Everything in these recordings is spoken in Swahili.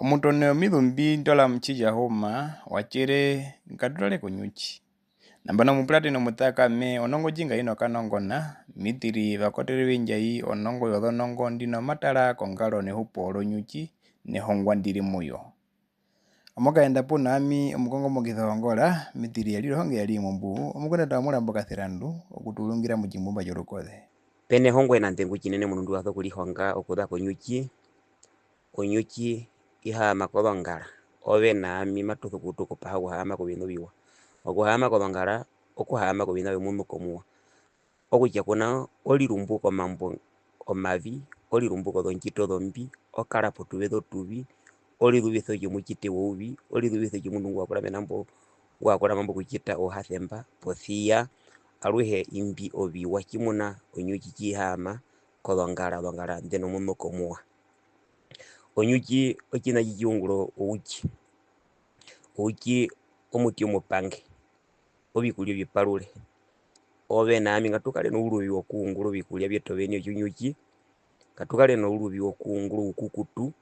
Omuntu ono midhumbi ntola mchija homa wachere nkadulale kunyuchi. Nambana mupulate no mutakame onongo jinga ino kanongona mitiri bakotere benjai onongo yodo nongo ndino matala kongalo ne hupo nyuchi ne hongwa ndiri muyo. Omoka enda punami omukongo mogitho ongola mitiri yali honge yali mumbu omukona tamula mboka thirandu okutulungira mu jimumba jorokode. Pene hongwe na ntengu chinene munundu watho kuli honga okuda konyuchi iha makolongala ove nami matuthu kutuko paha kuhama kubindu biwa okuhama kolongala okuhama kubindu bimundu komuwa okutya kuna olirumbuko mambo omavi olirumbuko dhonchito dhombi okala potubetho tubi olidhubitho lyomuchite woubi olidhubitho lyomundu wakula menambo wakula mambo kuchita ohathemba pothia aluhe imbi obi wakimuna onyuchi chihama kolongala ndeno mundu komuwa. Onyuchi ochina chijiungulo uchi omuti omupange obikulya byepalule ove nami ngatukale noulubi wokuungula obikulya byetu beni ochunyuchi katukale noulubi wokuungula ukukutu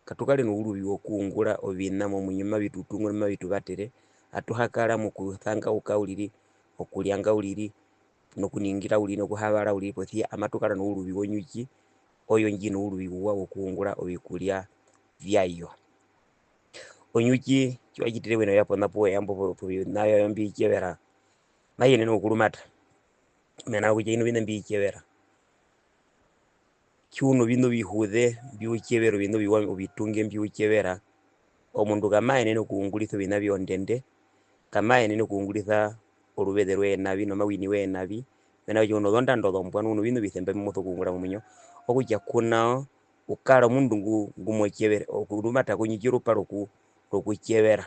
katukale noulubi wokuungula ovinamo munyuma bitutungula mabitu batere atuhakala mukuthanga ukaulili okulyanga ulili nokuningira ulili nokuhabala ulili pothia amatukala noulubi wonyuchi oyo njino ulubi uwa wokuungula obikulya byayo. Onyuchi chwa chitire wena yapo napo yambo nayo yombi chevera mayene no kulumata mena kujino bine mbi chevera chuno bino bihudhe biuchevero bino biwa ubitunge mbi uchevera omundu kamaene no kuungulitho bina byondende kamaene no kuungulitha olubethe lwenabi no mawini wenabi mena jono donda ndodombwa nuno bino bithembe mutho kuungula muminyo okujja kuna ukala mundu ngumwechevera okulumata kunyichiro paroku okuchevera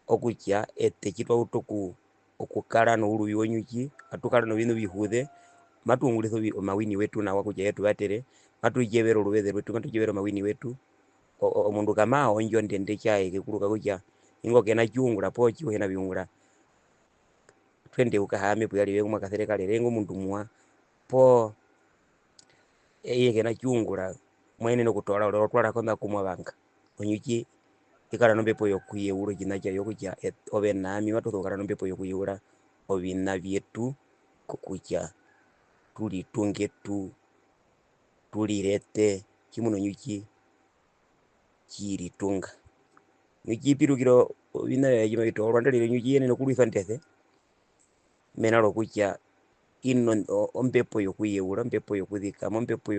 okujja etechitwa utoku okukala no ulubi wonyuchi atukala no bino bihudhe matungulitho mawini wetu na wakujja yetu batere matujevera olubethe lwetu matujevera mawini wetu omundu kama onjo ndende chae kekuluka kujja ingo kena chungula pochi wena biungula twende ukahame puyali wengu makasereka lerengo mundu muwa po eye kena chungula mwene no kutola olotwala konda kumwabanga onyuchi ikala nombepo yokuyeula jinaja yokujja ove nami matutho kala nombepo yokuyeula obina byetu kokujja tulitunge tulirete chimuno nyuchi chiritunga nyuchi pirukiro bina yajima bitoro ndalire nyuchi yene nokulitha ndethe mena lokujja ino ombepo yokuyeula ombepo yokuthika ombepo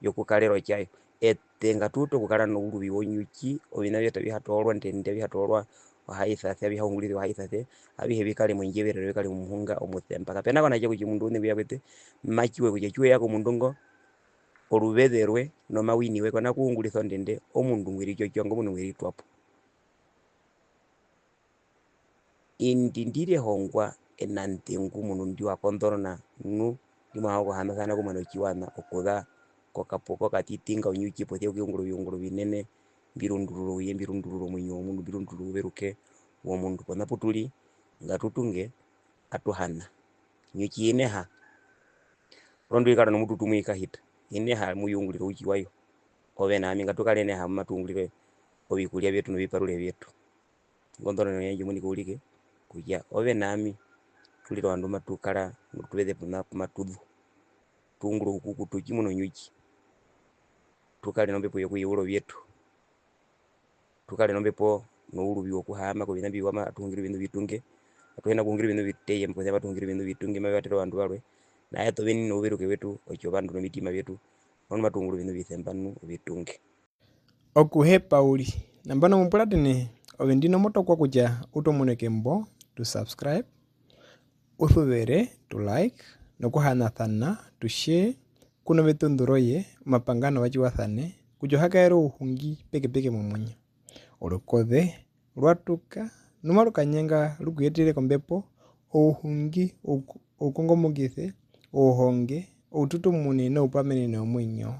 yokukalero chayo etenga tuto kukala no ulubi wonyuchi obina byeta bihatolwa ndende bihatolwa ohaithathe bihungulire ohaithathe abihe bikale mwenjeberero bikale mumuhunga omuthemba kapena bana je kujimundu ne byabete machiwe kuje chwe yako mundungo olubetherwe no mawini we kona kuungulitho ndende omundu ngwiri chochongo mundu ngwiri twapo indindire hongwa enantengu mundu ndi wakondorona nu ndimo hago hana sana kumano chiwana okudha kokapoko katitinga onyuchi pothia kuungulu binene mbirundururo munyo mundu birundururo beruke wo mundu kona putuli ngatutunge atuhana nyuchi ineha rondo ikara no mututu mwikahita ineha muyunguliro uchi wayo ove nami ngatukale neha matungulire obikulya byetu no biparule byetu ngondorona yenje muni kulike kujya ove nami tuliro andu matukala tubethe puna matudhu tunguro ukukutu chimuno nyuchi tukale nombepo yokuyeula byetu tukale nombepo no ulubi wokuhama kubina biwa matungire bindu bitunge atwena kungira bindu biteye mpothia batungire bindu bitunge mabatero bandu balwe naye tobeni no beruke betu ocho bandu no mitima byetu ono matunguro bindu bithembanu bitunge Okuhepa uli nambano mupulatini ovendino moto kwa kuja utomuneke mbo to subscribe uthuvere to like nokuhanathana to share kuno betundhuroye mapangano wachiwathane kujohakaero uhungi peke mumunya olukothe lwatuka numa lukanyenga lukuyetire kombepo uhungi ukongomogithe uhonge ututu munene upamenene omwinyo